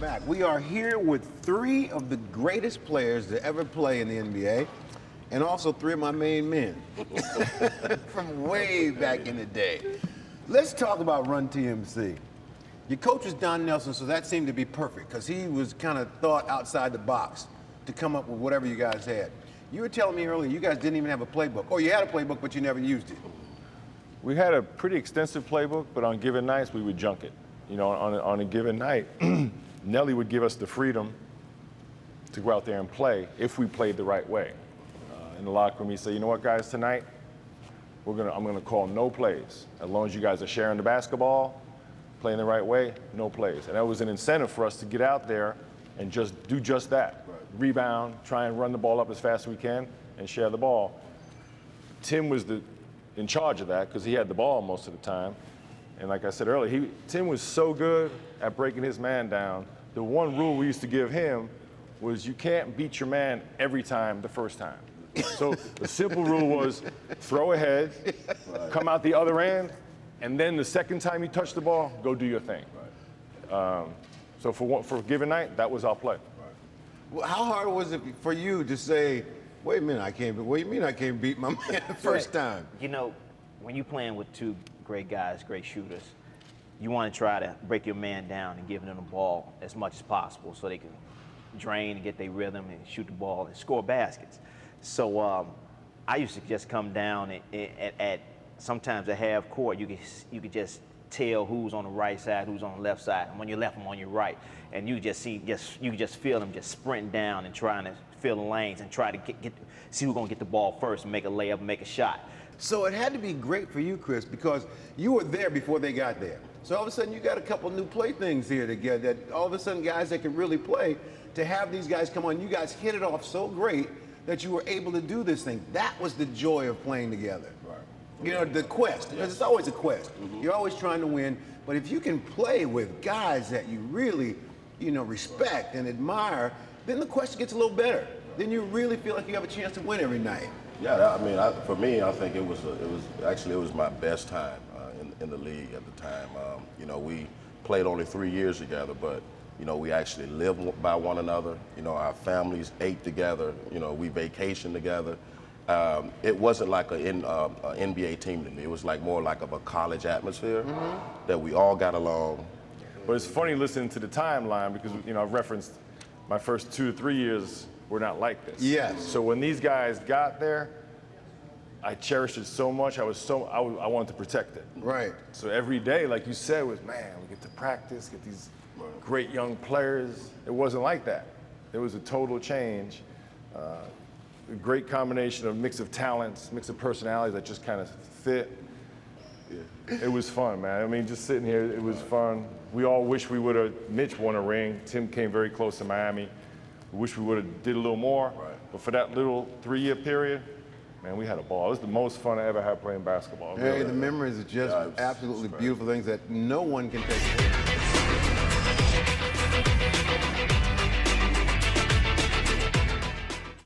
back. We are here with three of the greatest players to ever play in the NBA, and also three of my main men from way back in the day. Let's talk about Run TMC. Your coach was Don Nelson, so that seemed to be perfect because he was kind of thought outside the box to come up with whatever you guys had. You were telling me earlier you guys didn't even have a playbook. Or you had a playbook, but you never used it. We had a pretty extensive playbook, but on given nights, we would junk it. You know, on a given night, Nelly would give us the freedom to go out there and play if we played the right way. In the locker room, he'd say, you know what, guys, tonight, I'm gonna call no plays. As long as you guys are sharing the basketball, playing the right way, no plays. And that was an incentive for us to get out there and just do just that. Right. Rebound, try and run the ball up as fast as we can, and share the ball. Tim was in charge of that because he had the ball most of the time. And like I said earlier, Tim was so good at breaking his man down. The one rule we used to give him was you can't beat your man every time the first time. So the simple rule was throw ahead, come out the other end, and then the second time you touch the ball, go do your thing. So for a given night, that was our play. Well, how hard was it for you to say, wait a minute, what do you mean I can't beat my man the first time? You know, when you're playing with two great guys, great shooters, you want to try to break your man down and give them the ball as much as possible so they can drain and get their rhythm and shoot the ball and score baskets. So I used to just come down at sometimes at half court, you could just tell who's on the right side, who's on the left side. And when you're left, I'm on your right. And you just feel them just sprinting down and trying to fill the lanes and try to see who's gonna get the ball first and make a layup and make a shot. So it had to be great for you, Chris, because you were there before they got there. So all of a sudden you got a couple new playthings here together that all of a sudden guys that can really play, to have these guys come on, you guys hit it off so great that you were able to do this thing. That was the joy of playing together. Right. You know, the quest, because it's always a quest. Mm-hmm. You're always trying to win, but if you can play with guys that you really, respect and admire, then the quest gets a little better. Then you really feel like you have a chance to win every night. Yeah, for me, I think it was my best time in the league at the time. We played only 3 years together, but we actually lived by one another. Our families ate together. We vacationed together. It wasn't like an NBA team to me. It was more like of a college atmosphere that we all got along. But it's funny listening to the timeline because I've referenced my first 2 to 3 years were not like this. Yes. So when these guys got there, I cherished it so much. I wanted to protect it. Right. So every day, like you said, was we get to practice, get these great young players. It wasn't like that. It was a total change. A great combination of mix of talents, mix of personalities that just kind of fit. Yeah. It was fun, man. Just sitting here, it was fun. We all wish we would have. Mitch won a ring. Tim came very close to Miami. We wish we would have did a little more. Right. But for that little 3-year period, man, we had a ball. It was the most fun I ever had playing basketball. Hey, really. The memories are just absolutely beautiful things that no one can take away.